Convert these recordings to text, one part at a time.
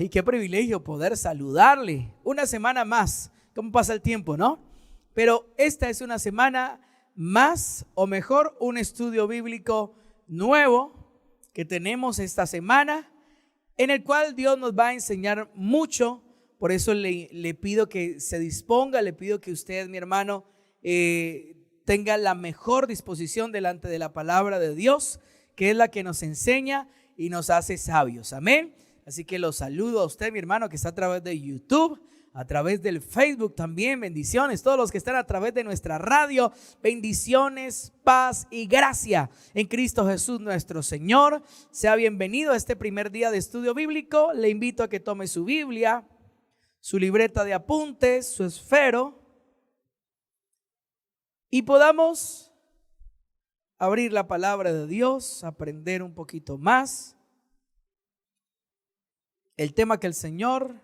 Y qué privilegio poder saludarle una semana más. ¿Cómo pasa el tiempo, no? Pero esta es una semana más, o mejor, un estudio bíblico nuevo que tenemos esta semana, en el cual Dios nos va a enseñar mucho. Por eso le pido que se disponga, le pido que usted, mi hermano, tenga la mejor disposición delante de la palabra de Dios, que es la que nos enseña y nos hace sabios. Amén. Así que los saludo a usted, mi hermano, que está a través de YouTube, a través del Facebook también. Bendiciones. Todos los que están a través de nuestra radio, bendiciones, paz y gracia en Cristo Jesús nuestro Señor. Sea bienvenido a este primer día de estudio bíblico. Le invito a que tome su Biblia, su libreta de apuntes, su esfero, y podamos abrir la palabra de Dios, aprender un poquito más el tema que el Señor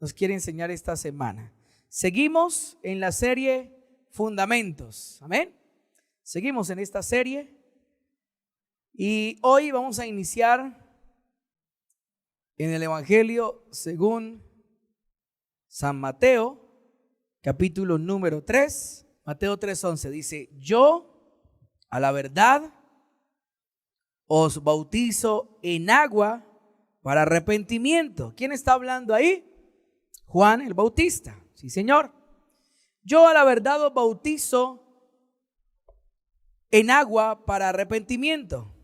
nos quiere enseñar esta semana. Seguimos en la serie Fundamentos. Amén. Seguimos en esta serie y hoy vamos a iniciar en el Evangelio según San Mateo, capítulo número 3. Mateo 3:11 dice: yo a la verdad os bautizo en agua para arrepentimiento. ¿Quién está hablando ahí? Juan el Bautista. Sí, Señor. Yo a la verdad os bautizo en agua para arrepentimiento.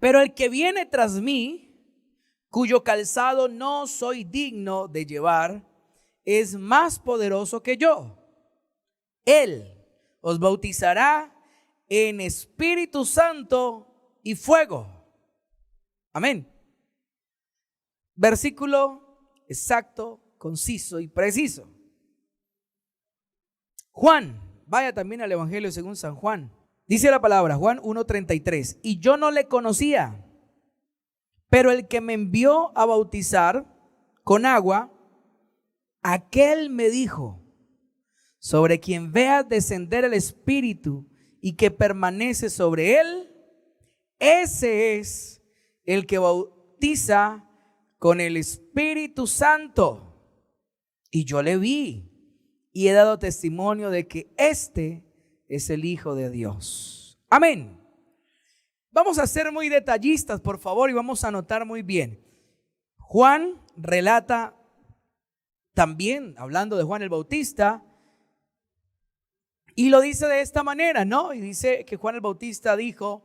Pero el que viene tras mí, cuyo calzado no soy digno de llevar, es más poderoso que yo. Él os bautizará en Espíritu Santo y fuego. Amén. Versículo exacto, conciso y preciso. Juan, vaya también al Evangelio según San Juan. Dice la palabra, Juan 1:33, y yo no le conocía, pero el que me envió a bautizar con agua, aquel me dijo: sobre quien veas descender el Espíritu y que permanece sobre él, ese es el que bautiza con el Espíritu Santo. Y yo le vi y he dado testimonio de que este es el Hijo de Dios. Amén. Vamos a ser muy detallistas, por favor, y vamos a anotar muy bien. Juan relata también, hablando de Juan el Bautista, y lo dice de esta manera, ¿no? Y dice que Juan el Bautista dijo: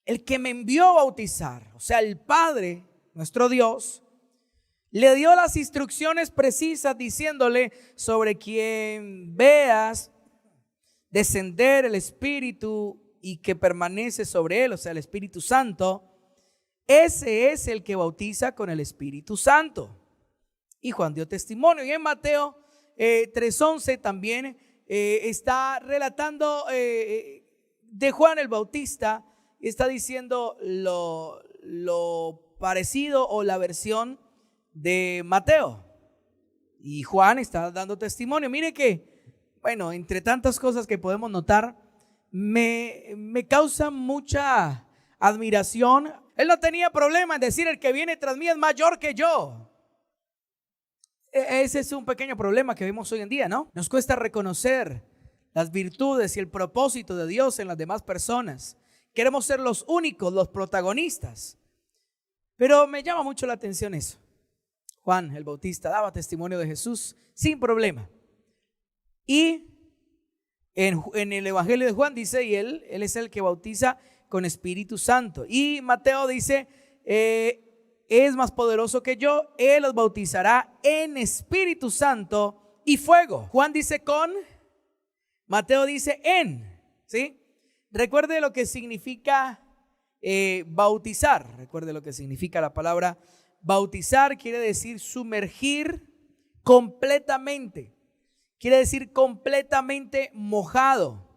el que me envió a bautizar, o sea, el Padre, nuestro Dios, le dio las instrucciones precisas diciéndole: sobre quien veas descender el Espíritu y que permanece sobre él, o sea, el Espíritu Santo, ese es el que bautiza con el Espíritu Santo. Y Juan dio testimonio. Y en Mateo 3:11 también está relatando de Juan el Bautista. Está diciendo lo parecido o la versión de Mateo. Y Juan está dando testimonio. Mire que, bueno, entre tantas cosas que podemos notar, me causa mucha admiración. Él no tenía problema en decir: el que viene tras mí es mayor que yo. Ese es un pequeño problema que vemos hoy en día, ¿no? Nos cuesta reconocer las virtudes y el propósito de Dios en las demás personas. Queremos ser los únicos, los protagonistas. Pero me llama mucho la atención eso. Juan el Bautista daba testimonio de Jesús sin problema. Y en el Evangelio de Juan dice: y él es el que bautiza con Espíritu Santo. Y Mateo dice: es más poderoso que yo, él los bautizará en Espíritu Santo y fuego. Juan dice con, Mateo dice en, ¿sí? Recuerde lo que significa bautizar. Recuerde lo que significa la palabra bautizar. Quiere decir sumergir completamente. Quiere decir completamente mojado.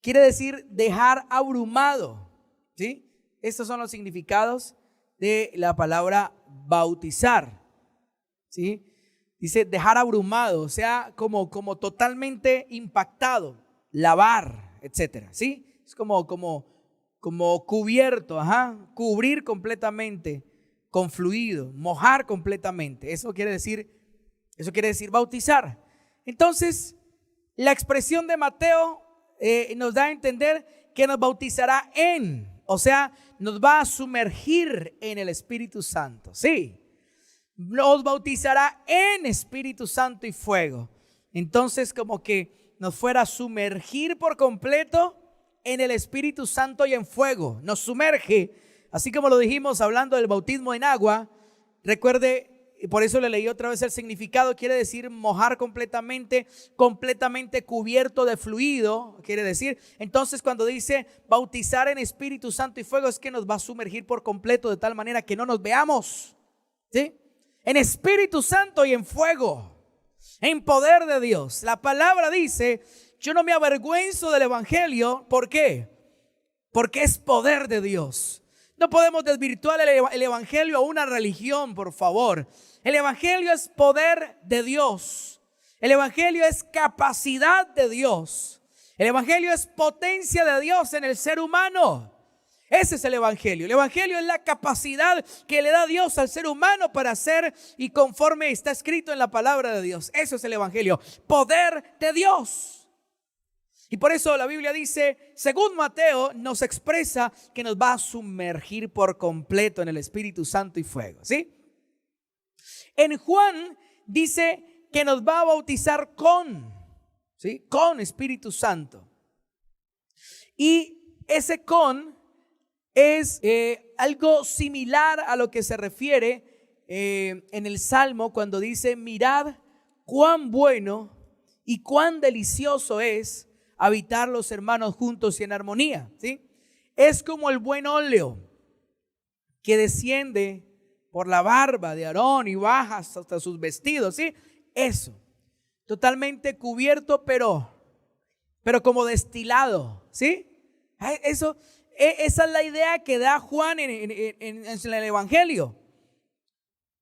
Quiere decir dejar abrumado, ¿sí? Estos son los significados de la palabra bautizar, ¿sí? Dice dejar abrumado, o sea, como totalmente impactado, lavar, etcétera, ¿sí? Es como cubierto, cubrir completamente con fluido, mojar completamente. Eso quiere decir bautizar. Entonces, la expresión de Mateo nos da a entender que nos bautizará o sea, nos va a sumergir en el Espíritu Santo. Sí, nos bautizará en Espíritu Santo y fuego. Entonces, como que nos fuera a sumergir por completo en el Espíritu Santo y en fuego. Nos sumerge, así como lo dijimos hablando del bautismo en agua. Recuerde, y por eso le leí otra vez el significado, quiere decir mojar completamente cubierto de fluido, quiere decir. Entonces, cuando dice bautizar en Espíritu Santo y fuego, es que nos va a sumergir por completo de tal manera que no nos veamos, ¿sí? En Espíritu Santo y en fuego, en poder de Dios. La palabra dice: yo no me avergüenzo del evangelio. ¿Por qué? Porque es poder de Dios. No podemos desvirtuar el evangelio a una religión, por favor. El evangelio es poder de Dios. El evangelio es capacidad de Dios. El evangelio es potencia de Dios en el ser humano. Ese es el evangelio. El evangelio es la capacidad que le da Dios al ser humano para hacer y conforme está escrito en la palabra de Dios. Eso es el evangelio, poder de Dios. Y por eso la Biblia dice, según Mateo, nos expresa que nos va a sumergir por completo en el Espíritu Santo y fuego, ¿sí? En Juan dice que nos va a bautizar con Espíritu Santo. Y ese con es algo similar a lo que se refiere en el Salmo cuando dice: mirad cuán bueno y cuán delicioso es habitar los hermanos juntos y en armonía, ¿sí? Es como el buen óleo que desciende por la barba de Aarón y baja hasta sus vestidos, ¿sí? Eso, totalmente cubierto, pero como destilado, ¿sí? Esa es la idea que da Juan en el evangelio.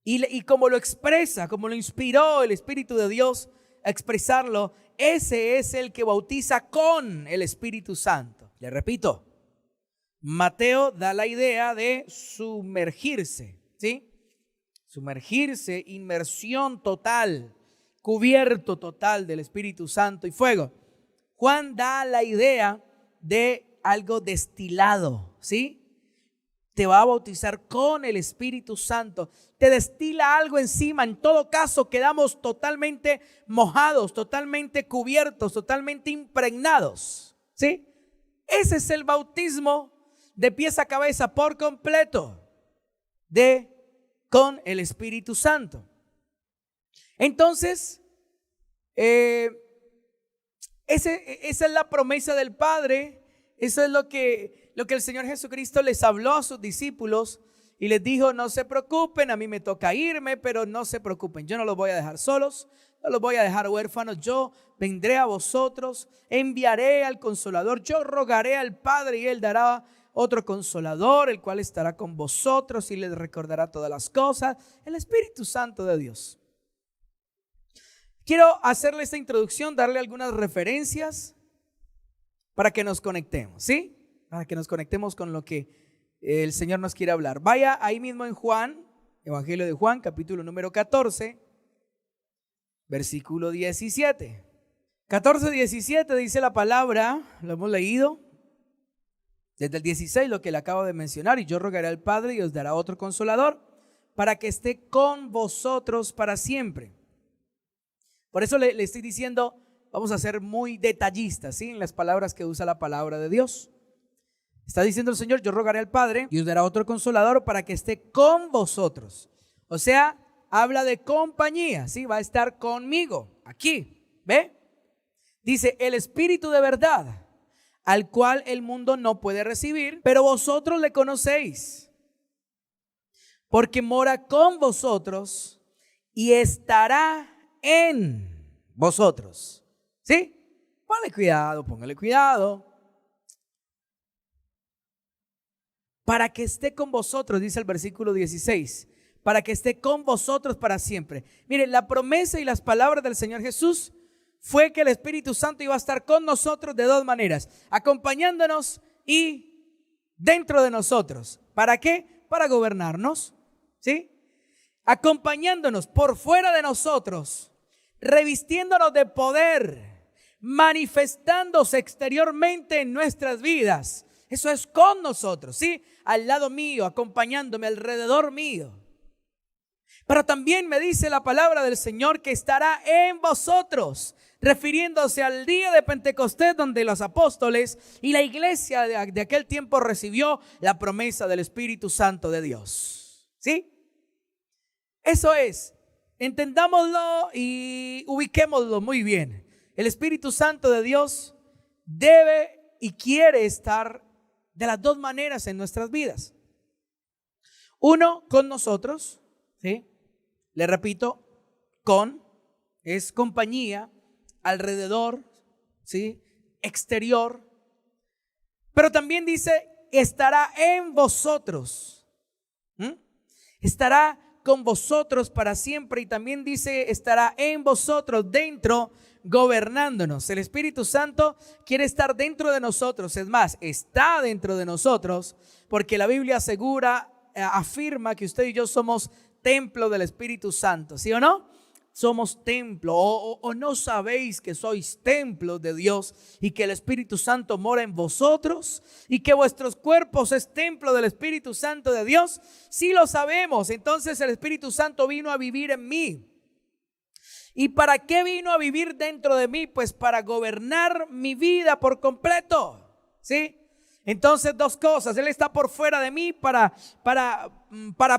Y como lo expresa, como lo inspiró el Espíritu de Dios a expresarlo, ese es el que bautiza con el Espíritu Santo. Le repito, Mateo da la idea de sumergirse, ¿sí? Sumergirse, inmersión total, cubierto total del Espíritu Santo y fuego. Juan da la idea de algo destilado, ¿sí? Te va a bautizar con el Espíritu Santo. Te destila algo encima. En todo caso, quedamos totalmente mojados, totalmente cubiertos, totalmente impregnados, ¿sí? Ese es el bautismo de pies a cabeza por completo con el Espíritu Santo. Entonces, esa es la promesa del Padre. Eso es lo que el Señor Jesucristo les habló a sus discípulos y les dijo: no se preocupen, a mí me toca irme, pero no se preocupen, yo no los voy a dejar solos, no los voy a dejar huérfanos, yo vendré a vosotros, enviaré al Consolador, yo rogaré al Padre y Él dará otro Consolador, el cual estará con vosotros y les recordará todas las cosas, el Espíritu Santo de Dios. Quiero hacerle esta introducción, darle algunas referencias para que nos conectemos, ¿sí? Para que nos conectemos con lo que el Señor nos quiere hablar. Vaya ahí mismo en Juan, Evangelio de Juan, capítulo número 14, versículo 17. 14:17 dice la palabra, lo hemos leído desde el 16, lo que le acabo de mencionar: y yo rogaré al Padre y os dará otro Consolador para que esté con vosotros para siempre. Por eso le estoy diciendo, vamos a ser muy detallistas, ¿sí? En las palabras que usa la palabra de Dios. Está diciendo el Señor: yo rogaré al Padre y os dará otro Consolador para que esté con vosotros. O sea, habla de compañía, ¿sí? Va a estar conmigo aquí, ¿ve? Dice: el Espíritu de verdad, al cual el mundo no puede recibir, pero vosotros le conocéis, porque mora con vosotros y estará en vosotros, ¿sí? Póngale cuidado. Para que esté con vosotros, dice el versículo 16, para que esté con vosotros para siempre. Mire, la promesa y las palabras del Señor Jesús fue que el Espíritu Santo iba a estar con nosotros de dos maneras: acompañándonos y dentro de nosotros. ¿Para qué? Para gobernarnos. ¿sí? Acompañándonos por fuera de nosotros, revistiéndonos de poder, manifestándose exteriormente en nuestras vidas. Eso es con nosotros, ¿sí? Al lado mío, acompañándome, alrededor mío. Pero también me dice la palabra del Señor que estará en vosotros, refiriéndose al día de Pentecostés, donde los apóstoles y la iglesia de aquel tiempo recibió la promesa del Espíritu Santo de Dios. ¿Sí? Eso es, entendámoslo y ubiquémoslo muy bien. El Espíritu Santo de Dios debe y quiere estar de las dos maneras en nuestras vidas. Uno, con nosotros, ¿sí? Le repito, con es compañía, alrededor, ¿sí? Exterior. Pero también dice, estará en vosotros. Estará con vosotros para siempre. Y también dice, estará en vosotros, dentro, gobernándonos. El Espíritu Santo quiere estar dentro de nosotros. Es más, está dentro de nosotros, porque la Biblia afirma que usted y yo somos templo del Espíritu Santo, ¿sí o no? Somos templo, o no sabéis que sois templo de Dios y que el Espíritu Santo mora en vosotros y que vuestros cuerpos es templo del Espíritu Santo de Dios. Sí lo sabemos. Entonces el Espíritu Santo vino a vivir en mí. ¿Y para qué vino a vivir dentro de mí? Pues para gobernar mi vida por completo, ¿sí? Entonces, dos cosas. Él está por fuera de mí para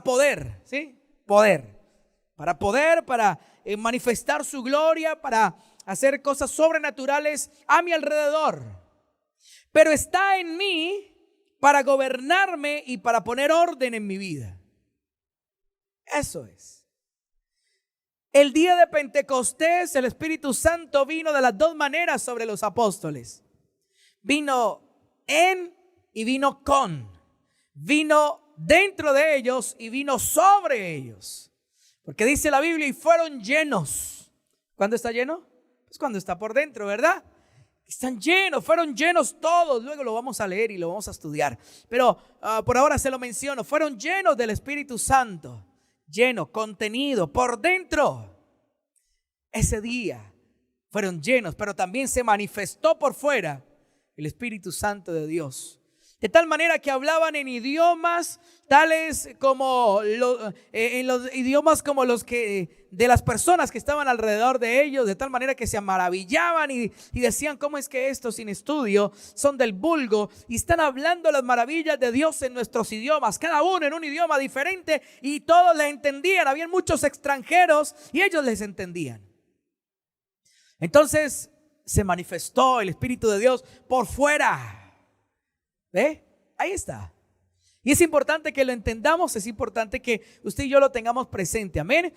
poder, ¿sí? Para manifestar su gloria, para hacer cosas sobrenaturales a mi alrededor. Pero está en mí para gobernarme y para poner orden en mi vida. Eso es. El día de Pentecostés, el Espíritu Santo vino de las dos maneras sobre los apóstoles. Vino en y vino con. Vino dentro de ellos y vino sobre ellos. Porque dice la Biblia, y fueron llenos. ¿Cuándo está lleno? Pues cuando está por dentro, ¿verdad? Están llenos, fueron llenos todos. Luego lo vamos a leer y lo vamos a estudiar. Pero por ahora se lo menciono. Fueron llenos del Espíritu Santo. Lleno, contenido, por dentro. Ese día fueron llenos, pero también se manifestó por fuera el Espíritu Santo de Dios. De tal manera que hablaban en idiomas tales como en los idiomas como los que de las personas que estaban alrededor de ellos, de tal manera que se maravillaban y decían, ¿cómo es que estos sin estudio son del vulgo y están hablando las maravillas de Dios en nuestros idiomas, cada uno en un idioma diferente, y todos les entendían? Habían muchos extranjeros y ellos les entendían. Entonces se manifestó el Espíritu de Dios por fuera. ¿Ve? Ahí está. Y es importante que lo entendamos, es importante que usted y yo lo tengamos presente. Amén.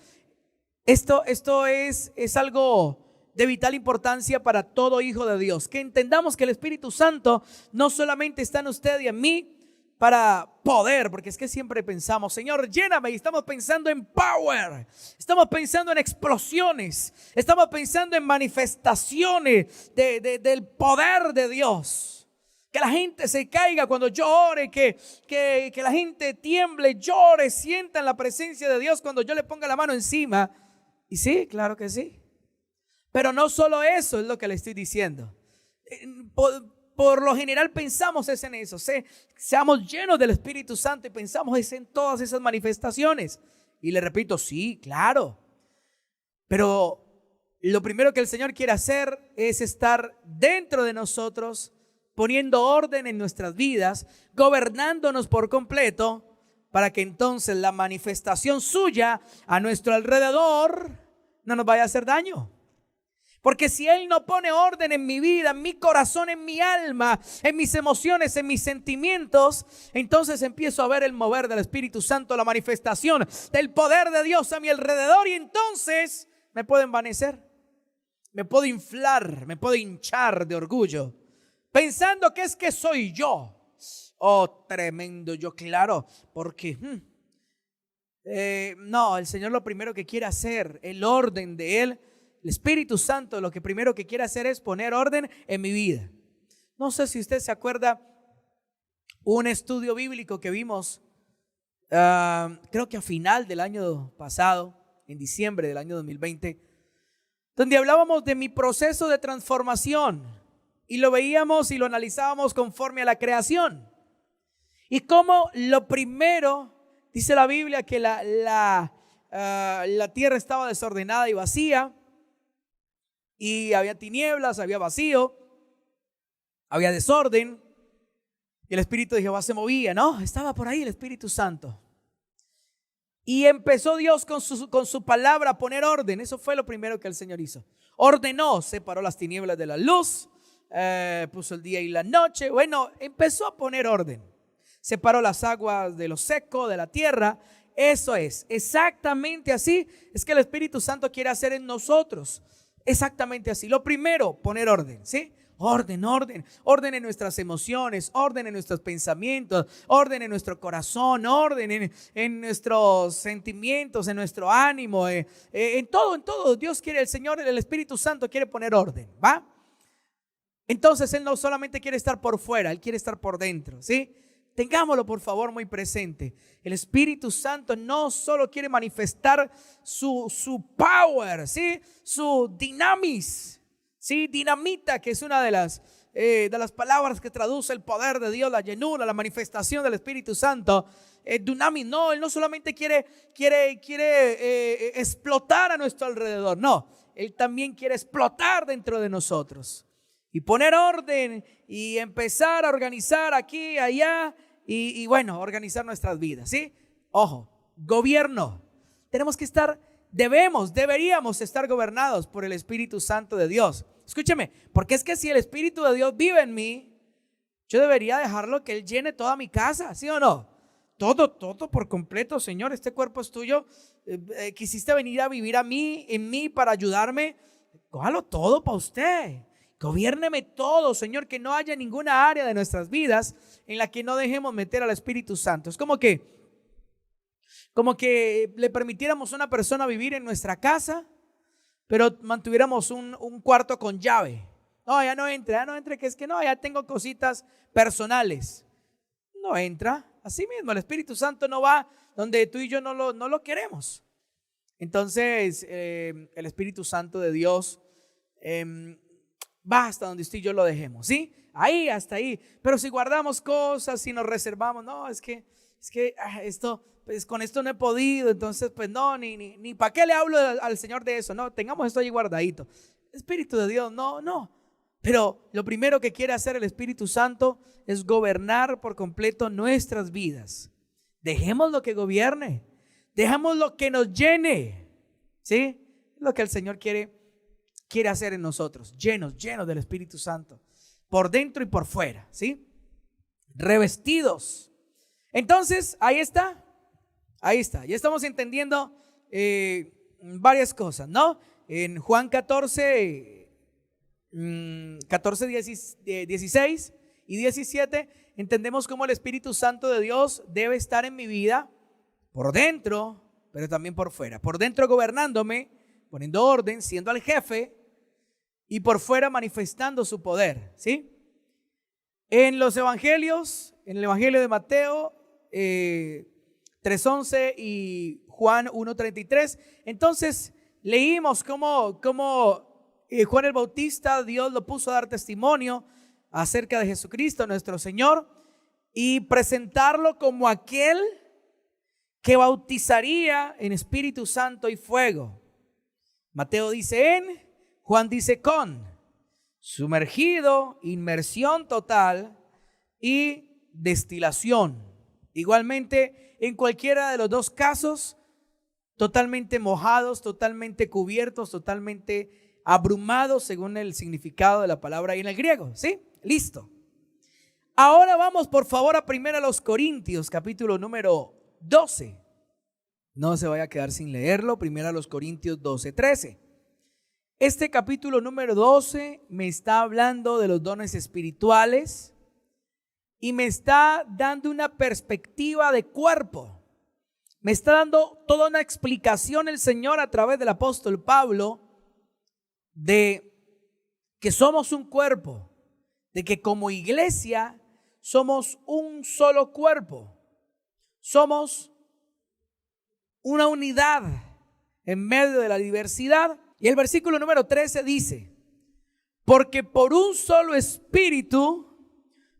Esto es algo de vital importancia para todo hijo de Dios. Que entendamos que el Espíritu Santo no solamente está en usted y en mí para poder, porque es que siempre pensamos, Señor, lléname, y estamos pensando en power, estamos pensando en explosiones, estamos pensando en manifestaciones del poder de Dios. Que la gente se caiga cuando yo ore, que la gente tiemble, llore, sienta en la presencia de Dios cuando yo le ponga la mano encima. Y sí, claro que sí. Pero no solo eso es lo que le estoy diciendo. Por lo general pensamos es en eso. Seamos llenos del Espíritu Santo y pensamos es en todas esas manifestaciones. Y le repito, sí, claro. Pero lo primero que el Señor quiere hacer es estar dentro de nosotros, poniendo orden en nuestras vidas, gobernándonos por completo, para que entonces la manifestación suya a nuestro alrededor no nos vaya a hacer daño. Porque si Él no pone orden en mi vida, en mi corazón, en mi alma, en mis emociones, en mis sentimientos, entonces empiezo a ver el mover del Espíritu Santo, la manifestación del poder de Dios a mi alrededor, y entonces me puedo envanecer, me puedo inflar, me puedo hinchar de orgullo, pensando que es que soy yo. Oh, tremendo yo, claro, porque no, el Señor lo primero que quiere hacer, el orden de Él, el Espíritu Santo, lo que primero que quiere hacer es poner orden en mi vida. No sé si usted se acuerda un estudio bíblico que vimos creo que a final del año pasado, en diciembre del año 2020, donde hablábamos de mi proceso de transformación y lo veíamos y lo analizábamos conforme a la creación. Y como lo primero, dice la Biblia que la tierra estaba desordenada y vacía, y había tinieblas, había vacío, había desorden, y el Espíritu de Jehová se movía, ¿no? Estaba por ahí el Espíritu Santo. Y empezó Dios con su palabra a poner orden. Eso fue lo primero que el Señor hizo. Ordenó, separó las tinieblas de la luz, puso el día y la noche. Bueno, empezó a poner orden. Separó las aguas de lo seco, de la tierra. Eso es, exactamente así es que el Espíritu Santo quiere hacer en nosotros. Exactamente así. Lo primero, poner orden, ¿sí? Orden, orden, orden en nuestras emociones, orden en nuestros pensamientos, orden en nuestro corazón, orden en nuestros sentimientos, en nuestro ánimo, en todo. Dios quiere, el Señor, el Espíritu Santo quiere poner orden, ¿va? Entonces Él no solamente quiere estar por fuera, Él quiere estar por dentro, ¿sí? Tengámoslo por favor muy presente. El Espíritu Santo no solo quiere manifestar su power, ¿sí? Su dinamis, ¿sí? Dinamita, que es una de las palabras que traduce el poder de Dios, la llenura, la manifestación del Espíritu Santo. Dunamis, no, Él no solamente quiere explotar a nuestro alrededor, no, Él también quiere explotar dentro de nosotros y poner orden y empezar a organizar aquí, allá y bueno, organizar nuestras vidas, ¿sí? Ojo, gobierno. Tenemos que estar, deberíamos estar gobernados por el Espíritu Santo de Dios. Escúcheme, porque es que si el Espíritu de Dios vive en mí, yo debería dejarlo que Él llene toda mi casa, ¿sí o no? Todo por completo, Señor, este cuerpo es tuyo. Quisiste venir a vivir en mí para ayudarme. Cójalo todo para usted. Gobiérneme todo, Señor, que no haya ninguna área de nuestras vidas en la que no dejemos meter al Espíritu Santo. Es como que le permitiéramos a una persona vivir en nuestra casa, pero mantuviéramos un cuarto con llave. No, ya no entre, que es que no, ya tengo cositas personales. No entra. Así mismo, el Espíritu Santo no va donde tú y yo no lo queremos. Entonces, el Espíritu Santo de Dios va hasta donde usted y yo lo dejemos, ¿sí? Ahí, hasta ahí. Pero si guardamos cosas, si nos reservamos, no, es que esto, pues con esto no he podido, entonces pues no, ni para qué le hablo al Señor de eso, no, tengamos esto ahí guardadito. Espíritu de Dios, no. Pero lo primero que quiere hacer el Espíritu Santo es gobernar por completo nuestras vidas. Dejémoslo que gobierne, dejémoslo que nos llene, ¿sí? Es lo que el Señor quiere hacer en nosotros, llenos del Espíritu Santo, por dentro y por fuera, ¿sí? Revestidos. Entonces, ahí está, ya estamos entendiendo varias cosas, ¿no? En Juan 14, 16 y 17, entendemos cómo el Espíritu Santo de Dios debe estar en mi vida, por dentro, pero también por fuera. Por dentro gobernándome, poniendo orden, siendo el jefe, y por fuera manifestando su poder, ¿sí? En los evangelios, en el evangelio de Mateo 3:11 y Juan 1:33, entonces leímos cómo Juan el Bautista, Dios lo puso a dar testimonio acerca de Jesucristo nuestro Señor y presentarlo como aquel que bautizaría en Espíritu Santo y fuego. Mateo dice en, Juan dice con, sumergido, inmersión total y destilación. Igualmente, en cualquiera de los dos casos, totalmente mojados, totalmente cubiertos, totalmente abrumados, según el significado de la palabra ahí en el griego, ¿sí? Listo. Ahora vamos, por favor, a 1 Corintios, capítulo número 12. No se vaya a quedar sin leerlo. 1 Corintios 12:13. Este capítulo número 12 me está hablando de los dones espirituales y me está dando una perspectiva de cuerpo. Me está dando toda una explicación el Señor a través del apóstol Pablo de que somos un cuerpo, de que como iglesia somos un solo cuerpo. Somos una unidad en medio de la diversidad. Y el versículo número 13 dice: porque por un solo espíritu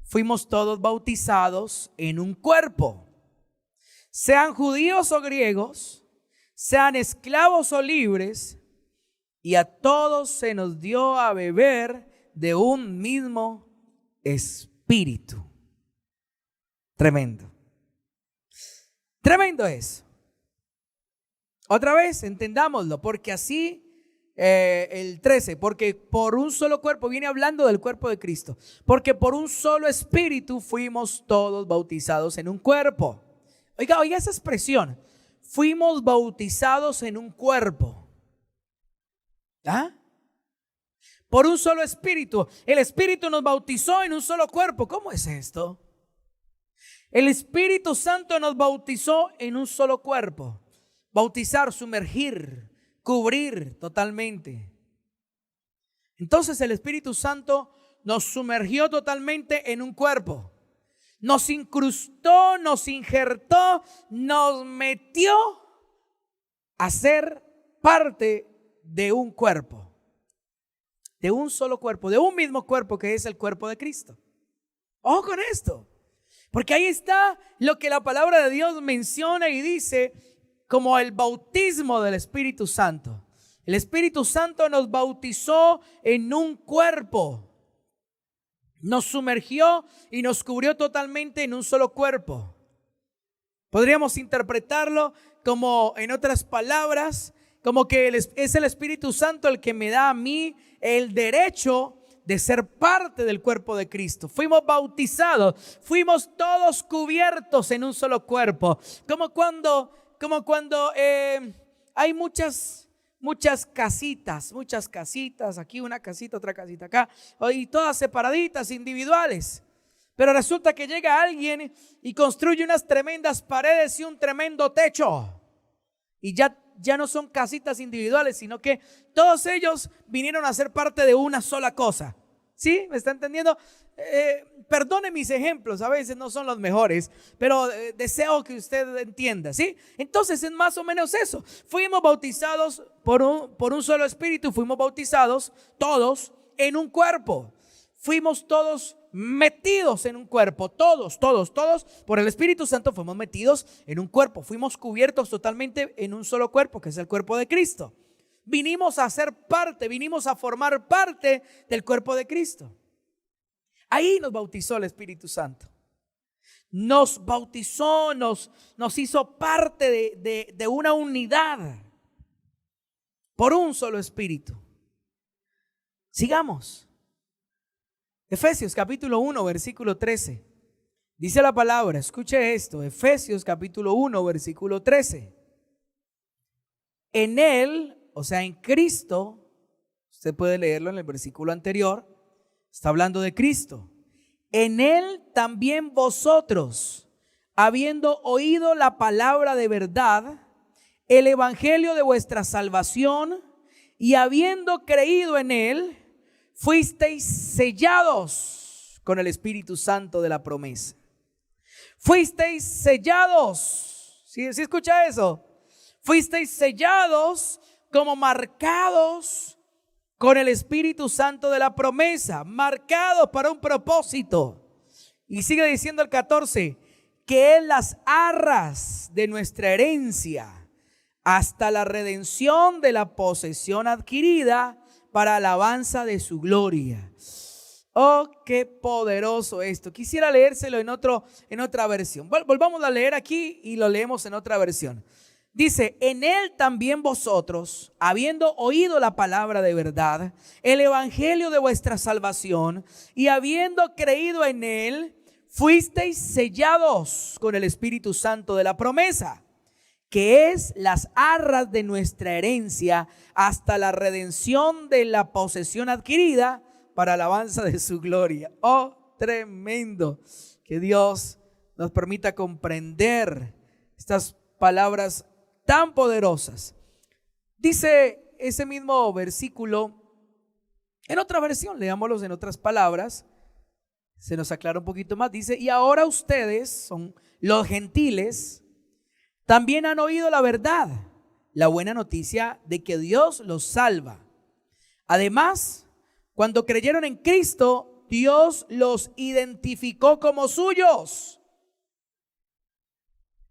fuimos todos bautizados en un cuerpo, sean judíos o griegos, sean esclavos o libres, y a todos se nos dio a beber de un mismo espíritu. Tremendo. Tremendo es. Otra vez, entendámoslo, porque así el 13, porque por un solo cuerpo, viene hablando del cuerpo de Cristo, porque por un solo espíritu fuimos todos bautizados en un cuerpo. Oiga esa expresión, fuimos bautizados en un cuerpo. ¿Ah? Por un solo espíritu. El Espíritu nos bautizó en un solo cuerpo. ¿Cómo es esto? El Espíritu Santo nos bautizó en un solo cuerpo. Bautizar, sumergir, cubrir totalmente. Entonces el Espíritu Santo nos sumergió totalmente en un cuerpo. Nos incrustó, nos injertó, nos metió a ser parte de un cuerpo. De un solo cuerpo, de un mismo cuerpo que es el cuerpo de Cristo. Ojo con esto, porque ahí está lo que la palabra de Dios menciona y dice como el bautismo del Espíritu Santo. El Espíritu Santo nos bautizó en un cuerpo, nos sumergió y nos cubrió totalmente en un solo cuerpo. Podríamos interpretarlo como, en otras palabras, como que es el Espíritu Santo el que me da a mí el derecho de ser parte del cuerpo de Cristo. Fuimos bautizados, fuimos todos cubiertos en un solo cuerpo. Como cuando hay muchas casitas, aquí una casita, otra casita acá, y todas separaditas, individuales. Pero resulta que llega alguien y construye unas tremendas paredes y un tremendo techo. Y ya no son casitas individuales, sino que todos ellos vinieron a ser parte de una sola cosa. ¿Sí? ¿Me está entendiendo? Perdone mis ejemplos, a veces no son los mejores, pero deseo que usted entienda, ¿sí? Entonces es más o menos eso. Fuimos bautizados por un solo espíritu, fuimos bautizados todos en un cuerpo. Fuimos todos metidos en un cuerpo, todos por el Espíritu Santo fuimos metidos en un cuerpo, fuimos cubiertos totalmente en un solo cuerpo, que es el cuerpo de Cristo. Vinimos a ser parte, vinimos a formar parte del cuerpo de Cristo. Ahí nos bautizó el Espíritu Santo. Nos bautizó, nos hizo parte de una unidad por un solo espíritu. Sigamos. Efesios capítulo 1, versículo 13. Dice la palabra, escuche esto, Efesios capítulo 1, versículo 13. En Él, o sea, en Cristo, usted puede leerlo en el versículo anterior, está hablando de Cristo. En Él también vosotros, habiendo oído la palabra de verdad, el evangelio de vuestra salvación, y habiendo creído en Él, fuisteis sellados con el Espíritu Santo de la promesa. Fuisteis sellados. ¿Sí escucha eso? Fuisteis sellados, como marcados con el Espíritu Santo de la promesa, marcados para un propósito. Y sigue diciendo el 14, que es las arras de nuestra herencia hasta la redención de la posesión adquirida para alabanza de su gloria. Oh, qué poderoso esto. Quisiera leérselo en otra versión. Volvamos a leer aquí y lo leemos en otra versión. Dice, en Él también vosotros, habiendo oído la palabra de verdad, el evangelio de vuestra salvación, y habiendo creído en Él, fuisteis sellados con el Espíritu Santo de la promesa, que es las arras de nuestra herencia hasta la redención de la posesión adquirida para alabanza de su gloria. Oh, tremendo. Que Dios nos permita comprender estas palabras tan poderosas. Dice ese mismo versículo en otra versión, leámoslos en otras palabras, se nos aclara un poquito más. Dice, y ahora ustedes son los gentiles, también han oído la verdad, la buena noticia de que Dios los salva. Además, cuando creyeron en Cristo, Dios los identificó como suyos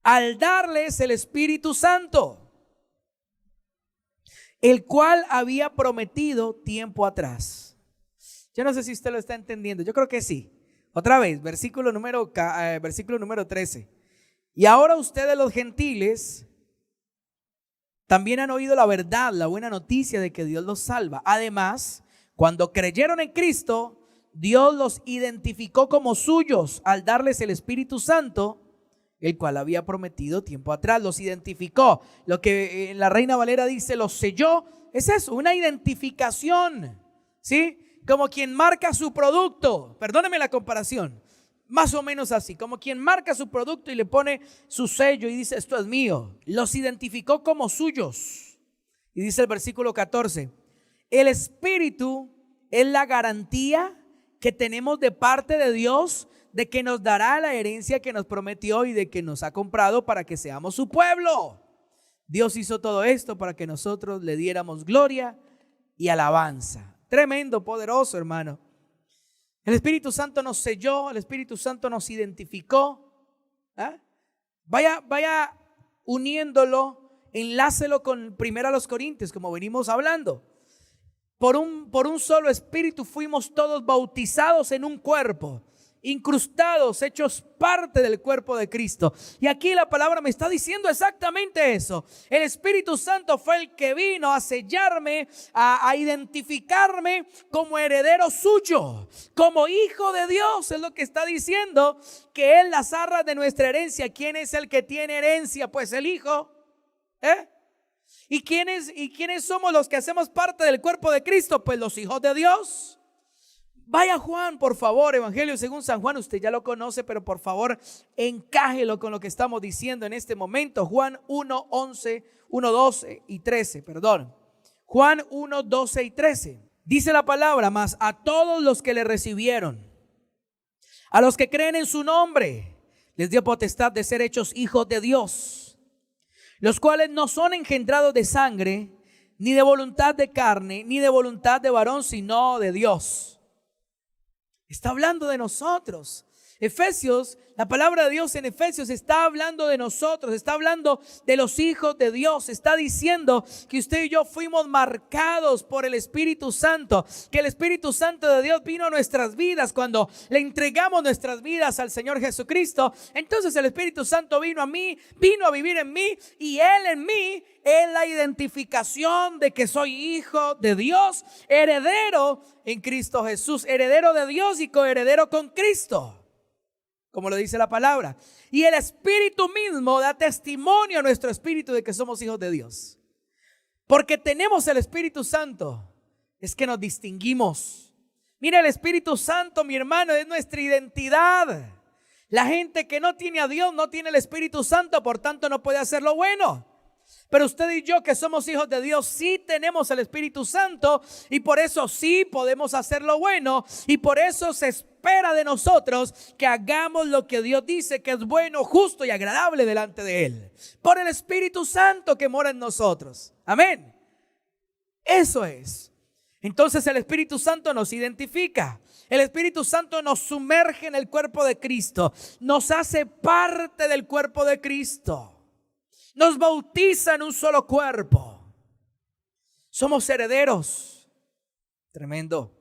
al darles el Espíritu Santo, el cual había prometido tiempo atrás. Yo no sé si usted lo está entendiendo, yo creo que sí. Otra vez, versículo número 13. Y ahora ustedes los gentiles también han oído la verdad, la buena noticia de que Dios los salva. Además, cuando creyeron en Cristo, Dios los identificó como suyos al darles el Espíritu Santo, el cual había prometido tiempo atrás. Los identificó. Lo que en la Reina Valera dice, los selló. Es eso, una identificación, ¿sí? Como quien marca su producto. Perdóneme la comparación. Más o menos así, como quien marca su producto y le pone su sello y dice, esto es mío. Los identificó como suyos. Y dice el versículo 14, el Espíritu es la garantía que tenemos de parte de Dios de que nos dará la herencia que nos prometió y de que nos ha comprado para que seamos su pueblo. Dios hizo todo esto para que nosotros le diéramos gloria y alabanza. Tremendo, poderoso, hermano. El Espíritu Santo nos selló, el Espíritu Santo nos identificó. ¿Ah? Vaya uniéndolo, enlácelo con 1 Corintios, como venimos hablando. Por un solo Espíritu fuimos todos bautizados en un cuerpo, incrustados, hechos parte del cuerpo de Cristo. Y aquí la palabra me está diciendo exactamente eso. El Espíritu Santo fue el que vino a sellarme, a identificarme como heredero suyo, como hijo de Dios. Es lo que está diciendo, que Él las arras de nuestra herencia. ¿Quién es el que tiene herencia? Pues el Hijo. ¿Y quiénes somos los que hacemos parte del cuerpo de Cristo? Pues los hijos de Dios. Vaya Juan, por favor, Evangelio según San Juan, usted ya lo conoce, pero por favor encájelo con lo que estamos diciendo en este momento. Juan 12 y 13. Juan 1, 12 y 13. Dice la palabra, mas a todos los que le recibieron, a los que creen en su nombre, les dio potestad de ser hechos hijos de Dios, los cuales no son engendrados de sangre, ni de voluntad de carne, ni de voluntad de varón, sino de Dios. Está hablando de nosotros. Efesios, la palabra de Dios en Efesios está hablando de nosotros, está hablando de los hijos de Dios, está diciendo que usted y yo fuimos marcados por el Espíritu Santo, que el Espíritu Santo de Dios vino a nuestras vidas cuando le entregamos nuestras vidas al Señor Jesucristo. Entonces el Espíritu Santo vino a mí, vino a vivir en mí, y Él en mí es la identificación de que soy hijo de Dios, heredero en Cristo Jesús, heredero de Dios y coheredero con Cristo, como lo dice la palabra. Y el Espíritu mismo da testimonio a nuestro espíritu de que somos hijos de Dios. Porque tenemos el Espíritu Santo, es que nos distinguimos. Mira, el Espíritu Santo, mi hermano, es nuestra identidad. La gente que no tiene a Dios no tiene el Espíritu Santo, por tanto no puede hacer lo bueno. Pero usted y yo, que somos hijos de Dios, sí tenemos el Espíritu Santo, y por eso sí podemos hacer lo bueno, y por eso se espera de nosotros que hagamos lo que Dios dice que es bueno, justo y agradable delante de Él, por el Espíritu Santo que mora en nosotros. Amén. Eso es. Entonces el Espíritu Santo nos identifica. El Espíritu Santo nos sumerge en el cuerpo de Cristo, nos hace parte del cuerpo de Cristo. Nos bautiza en un solo cuerpo. Somos herederos. Tremendo.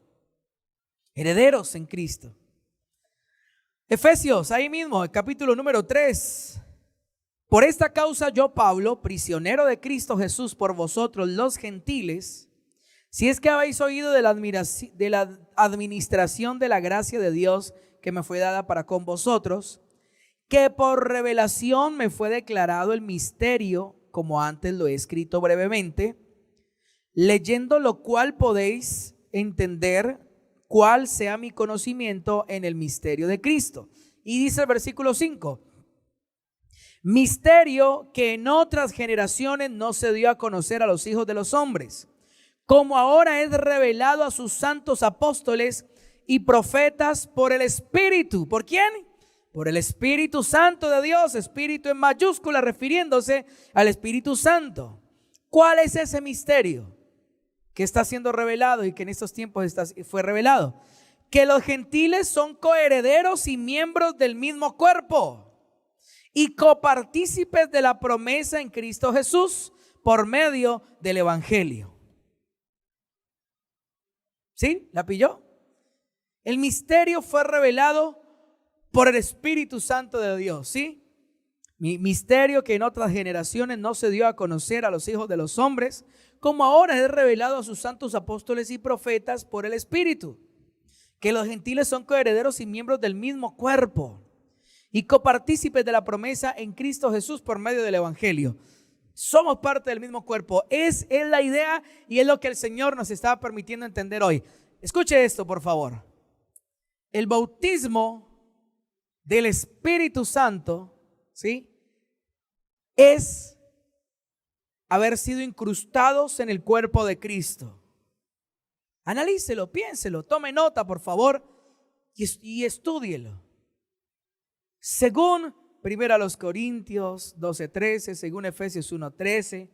Herederos en Cristo. Efesios, ahí mismo, el capítulo número 3. Por esta causa yo, Pablo, prisionero de Cristo Jesús por vosotros los gentiles, si es que habéis oído de la administración de la gracia de Dios que me fue dada para con vosotros, que por revelación me fue declarado el misterio, como antes lo he escrito brevemente, leyendo lo cual podéis entender cuál sea mi conocimiento en el misterio de Cristo. Y dice el versículo 5, misterio que en otras generaciones no se dio a conocer a los hijos de los hombres, como ahora es revelado a sus santos apóstoles y profetas por el Espíritu. ¿Por quién? por el Espíritu Santo de Dios, Espíritu en mayúscula, refiriéndose al Espíritu Santo. ¿Cuál es ese misterio que está siendo revelado y que en estos tiempos fue revelado? Que los gentiles son coherederos y miembros del mismo cuerpo y copartícipes de la promesa en Cristo Jesús por medio del Evangelio. ¿Sí? ¿La pilló? El misterio fue revelado por el Espíritu Santo de Dios, ¿sí? Misterio que en otras generaciones no se dio a conocer a los hijos de los hombres, como ahora es revelado a sus santos apóstoles y profetas por el Espíritu. Que los gentiles son coherederos y miembros del mismo cuerpo y copartícipes de la promesa en Cristo Jesús por medio del Evangelio. Somos parte del mismo cuerpo. Es la idea y es lo que el Señor nos está permitiendo entender hoy. Escuche esto, por favor. El bautismo del Espíritu Santo, ¿sí?, es haber sido incrustados en el cuerpo de Cristo. Analícelo, piénselo, tome nota, por favor, y estúdielo. Según 1 Corintios 12:13, según Efesios 1:13,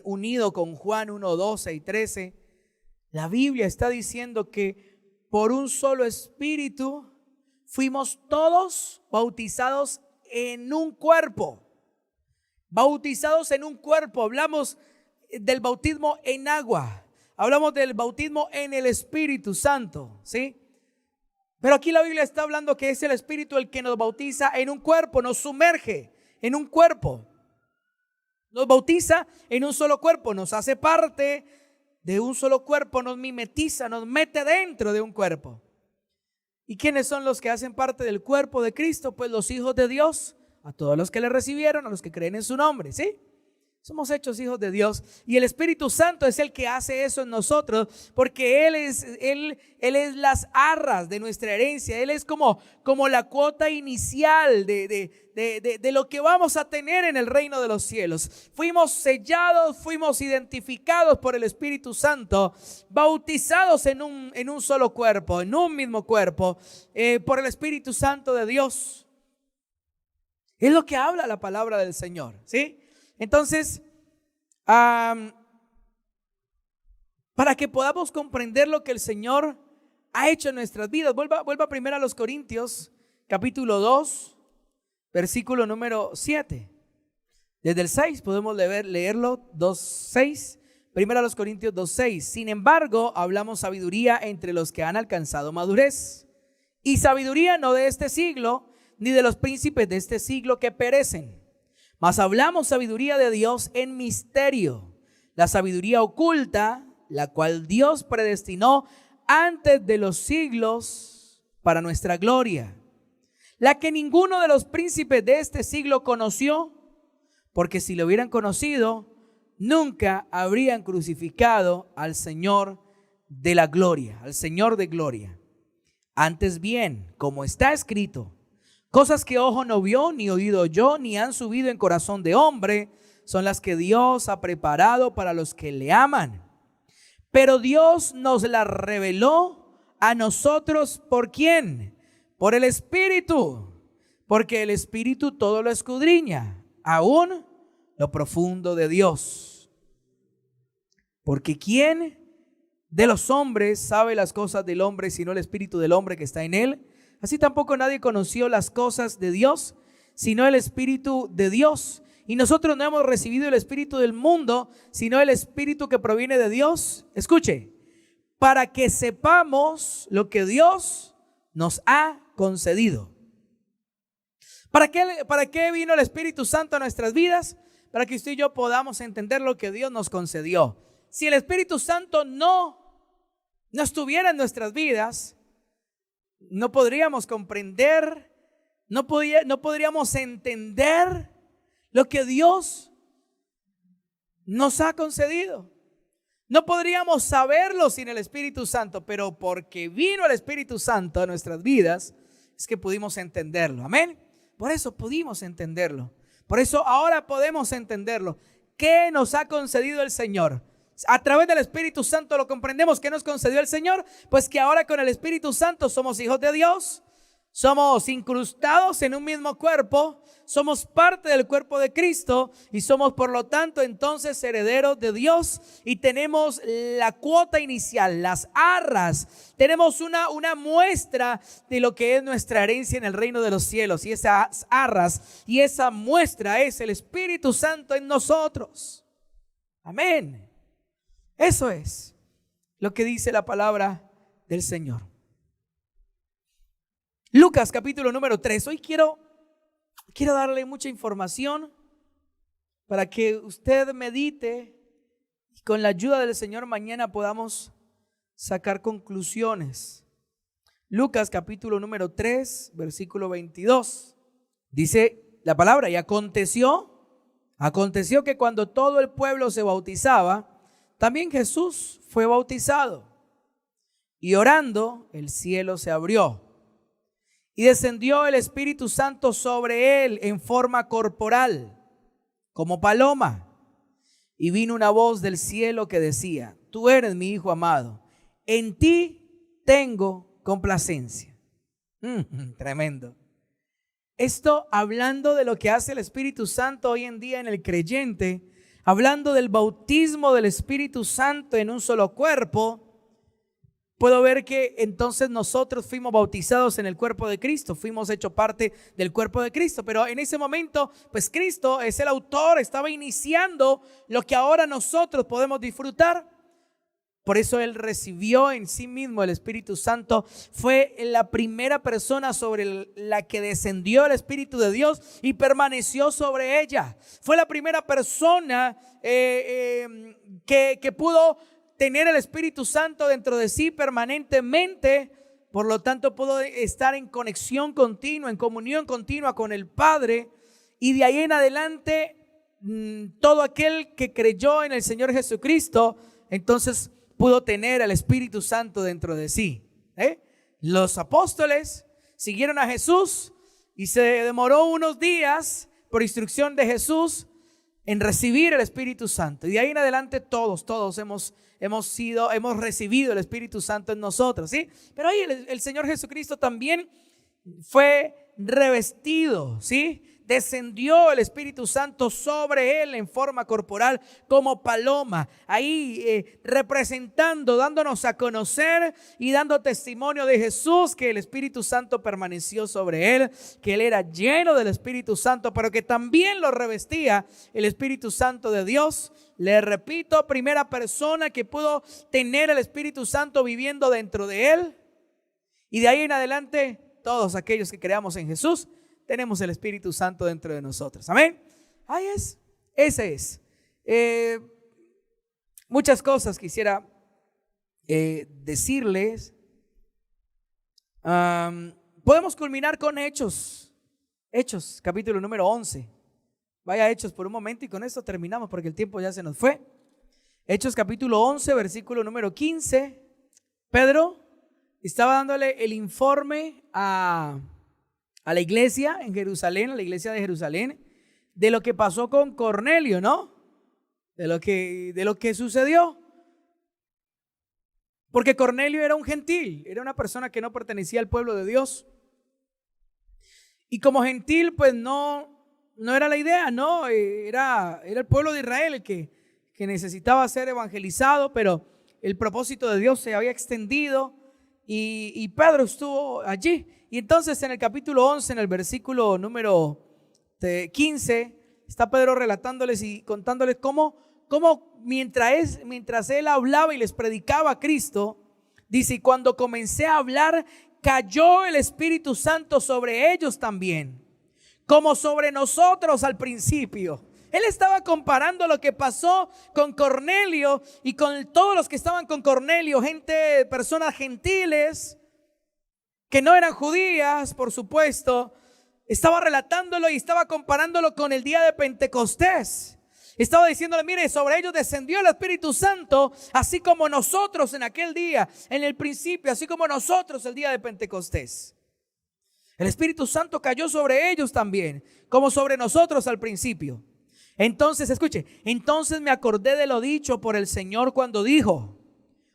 unido con Juan 1:12 y 13, la Biblia está diciendo que por un solo Espíritu fuimos todos bautizados en un cuerpo. Bautizados en un cuerpo. Hablamos del bautismo en agua. Hablamos del bautismo en el Espíritu Santo, ¿sí? Pero aquí la Biblia está hablando que es el Espíritu el que nos bautiza en un cuerpo, nos sumerge en un cuerpo. Nos bautiza en un solo cuerpo, nos hace parte de un solo cuerpo, nos mimetiza, nos mete dentro de un cuerpo. ¿Y quiénes son los que hacen parte del cuerpo de Cristo? Pues los hijos de Dios, a todos los que le recibieron, a los que creen en su nombre, ¿sí? Somos hechos hijos de Dios y el Espíritu Santo es el que hace eso en nosotros, porque Él es las arras de nuestra herencia. Él es como la cuota inicial de lo que vamos a tener en el reino de los cielos. Fuimos sellados, fuimos identificados por el Espíritu Santo, bautizados en un solo cuerpo, en un mismo cuerpo, por el Espíritu Santo de Dios. Es lo que habla la palabra del Señor, ¿sí? Entonces, para que podamos comprender lo que el Señor ha hecho en nuestras vidas, vuelva primero a los Corintios, capítulo 2, versículo número 7. Desde el 6 podemos leerlo, 2:6. Primero a los Corintios 2:6. Sin embargo, hablamos sabiduría entre los que han alcanzado madurez. Y sabiduría no de este siglo, ni de los príncipes de este siglo que perecen. Mas hablamos sabiduría de Dios en misterio, la sabiduría oculta, la cual Dios predestinó antes de los siglos para nuestra gloria, la que ninguno de los príncipes de este siglo conoció, porque si lo hubieran conocido, nunca habrían crucificado al Señor de la gloria, al Señor de gloria. Antes bien, como está escrito, cosas que ojo no vio, ni oído oyó, ni han subido en corazón de hombre, son las que Dios ha preparado para los que le aman. Pero Dios nos las reveló a nosotros, ¿por quién? Por el Espíritu, porque el Espíritu todo lo escudriña, aún lo profundo de Dios. Porque ¿quién de los hombres sabe las cosas del hombre, sino el Espíritu del hombre que está en él? Así tampoco nadie conoció las cosas de Dios, sino el Espíritu de Dios. Y nosotros no hemos recibido el espíritu del mundo, sino el Espíritu que proviene de Dios. Escuche, para que sepamos lo que Dios nos ha concedido. ¿Para qué vino el Espíritu Santo a nuestras vidas? Para que usted y yo podamos entender lo que Dios nos concedió. Si el Espíritu Santo no estuviera en nuestras vidas, no podríamos comprender, no podríamos entender lo que Dios nos ha concedido. No podríamos saberlo sin el Espíritu Santo, pero porque vino el Espíritu Santo a nuestras vidas, es que pudimos entenderlo. Amén. Por eso pudimos entenderlo. Por eso ahora podemos entenderlo. ¿Qué nos ha concedido el Señor? A través del Espíritu Santo lo comprendemos. ¿Qué nos concedió el Señor? Pues que ahora con el Espíritu Santo somos hijos de Dios, somos incrustados en un mismo cuerpo, somos parte del cuerpo de Cristo y somos por lo tanto entonces herederos de Dios y tenemos la cuota inicial, las arras, tenemos una muestra de lo que es nuestra herencia en el reino de los cielos, y esas arras y esa muestra es el Espíritu Santo en nosotros. Amén. Eso es lo que dice la palabra del Señor. Lucas capítulo número 3. Hoy quiero darle mucha información para que usted medite y con la ayuda del Señor mañana podamos sacar conclusiones. Lucas capítulo número 3, versículo 22. Dice la palabra: y aconteció que cuando todo el pueblo se bautizaba, también Jesús fue bautizado. Y orando, el cielo se abrió. Y descendió el Espíritu Santo sobre él en forma corporal, como paloma. Y vino una voz del cielo que decía: tú eres mi Hijo amado, en ti tengo complacencia. Tremendo. Esto hablando de lo que hace el Espíritu Santo hoy en día en el creyente, hablando del bautismo del Espíritu Santo en un solo cuerpo. Puedo ver que entonces nosotros fuimos bautizados en el cuerpo de Cristo, fuimos hechos parte del cuerpo de Cristo, pero en ese momento pues Cristo es el autor, estaba iniciando lo que ahora nosotros podemos disfrutar. Por eso Él recibió en sí mismo el Espíritu Santo, fue la primera persona sobre la que descendió el Espíritu de Dios y permaneció sobre ella. Fue la primera persona que pudo tener el Espíritu Santo dentro de sí permanentemente. Por lo tanto pudo estar en conexión continua, en comunión continua con el Padre. Y de ahí en adelante todo aquel que creyó en el Señor Jesucristo entonces pudo tener al Espíritu Santo dentro de sí. Los apóstoles siguieron a Jesús y se demoró unos días por instrucción de Jesús en recibir el Espíritu Santo. Y de ahí en adelante todos hemos recibido el Espíritu Santo en nosotros, ¿sí? Pero ahí el Señor Jesucristo también fue revestido, ¿sí? Descendió el Espíritu Santo sobre él en forma corporal como paloma, ahí representando, dándonos a conocer y dando testimonio de Jesús, que el Espíritu Santo permaneció sobre él, que él era lleno del Espíritu Santo, pero que también lo revestía el Espíritu Santo de Dios. Le repito, primera persona que pudo tener el Espíritu Santo viviendo dentro de él. Y de ahí en adelante, todos aquellos que creamos en Jesús, tenemos el Espíritu Santo dentro de nosotros. Amén. Ahí es. Ese es. Muchas cosas quisiera decirles. Podemos culminar con Hechos. Hechos, capítulo número 11. Vaya a Hechos por un momento y con esto terminamos porque el tiempo ya se nos fue. Hechos capítulo 11, versículo número 15. Pedro estaba dándole el informe a la iglesia en Jerusalén, a la iglesia de Jerusalén, de lo que pasó con Cornelio, ¿no? De lo que sucedió. Porque Cornelio era un gentil, era una persona que no pertenecía al pueblo de Dios. Y como gentil, pues no era la idea, ¿no? Era el pueblo de Israel que necesitaba ser evangelizado, pero el propósito de Dios se había extendido y Pedro estuvo allí. Y entonces en el capítulo 11, en el versículo número 15, está Pedro relatándoles y contándoles cómo mientras él hablaba y les predicaba a Cristo, dice: y cuando comencé a hablar, cayó el Espíritu Santo sobre ellos también, como sobre nosotros al principio. Él estaba comparando lo que pasó con Cornelio y con todos los que estaban con Cornelio, personas gentiles que no eran judías, por supuesto. Estaba relatándolo y estaba comparándolo con el día de Pentecostés. Estaba diciéndole: mire, sobre ellos descendió el Espíritu Santo, así como nosotros en aquel día, en el principio, así como nosotros el día de Pentecostés. El Espíritu Santo cayó sobre ellos también, como sobre nosotros al principio. Entonces, escuche, entonces me acordé de lo dicho por el Señor cuando dijo: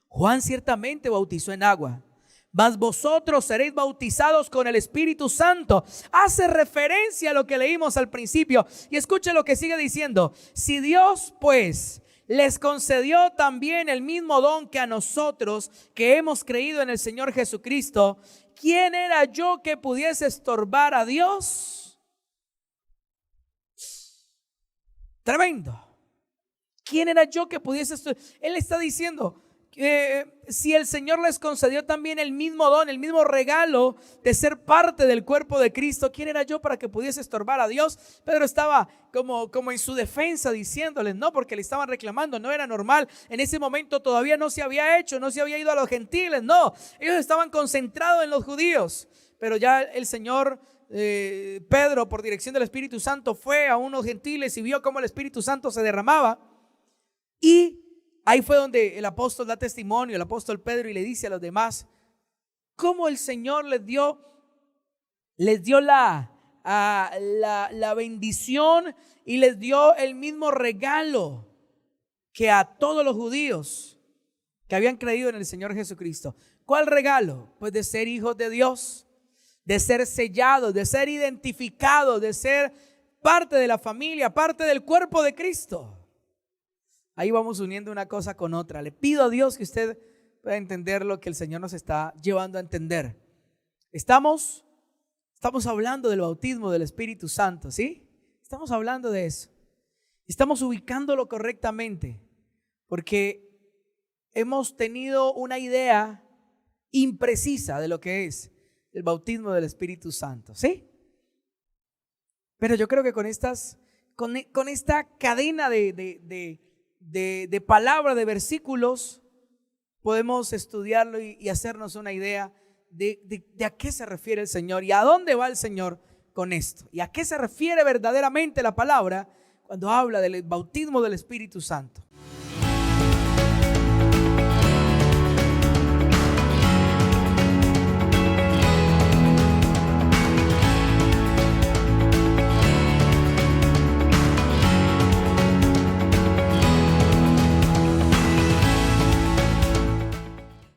Juan ciertamente bautizó en agua, mas vosotros seréis bautizados con el Espíritu Santo. Hace referencia a lo que leímos al principio. Y escuche lo que sigue diciendo: si Dios pues les concedió también el mismo don que a nosotros, que hemos creído en el Señor Jesucristo, ¿quién era yo que pudiese estorbar a Dios? Tremendo. ¿Quién era yo que pudiese estorbar? Él está diciendo que si el Señor les concedió también el mismo don, el mismo regalo de ser parte del cuerpo de Cristo, ¿quién era yo para que pudiese estorbar a Dios? Pedro estaba como en su defensa diciéndoles, no, porque le estaban reclamando, no era normal. En ese momento todavía no se había hecho, no se había ido a los gentiles, no, ellos estaban concentrados en los judíos. Pero ya el Señor, Pedro, por dirección del Espíritu Santo, fue a unos gentiles y vio cómo el Espíritu Santo se derramaba. Y ahí fue donde el apóstol da testimonio, el apóstol Pedro, y le dice a los demás cómo el Señor les dio la bendición y les dio el mismo regalo que a todos los judíos que habían creído en el Señor Jesucristo. ¿Cuál regalo? Pues de ser hijos de Dios, de ser sellados, de ser identificados, de ser parte de la familia, parte del cuerpo de Cristo. Ahí vamos uniendo una cosa con otra. Le pido a Dios que usted pueda entender lo que el Señor nos está llevando a entender. Estamos hablando del bautismo del Espíritu Santo, ¿sí? Estamos hablando de eso. Estamos ubicándolo correctamente porque hemos tenido una idea imprecisa de lo que es el bautismo del Espíritu Santo, ¿sí? Pero yo creo que con esta cadena de palabras, de versículos, podemos estudiarlo y hacernos una idea de a qué se refiere el Señor y a dónde va el Señor con esto, y a qué se refiere verdaderamente la palabra cuando habla del bautismo del Espíritu Santo.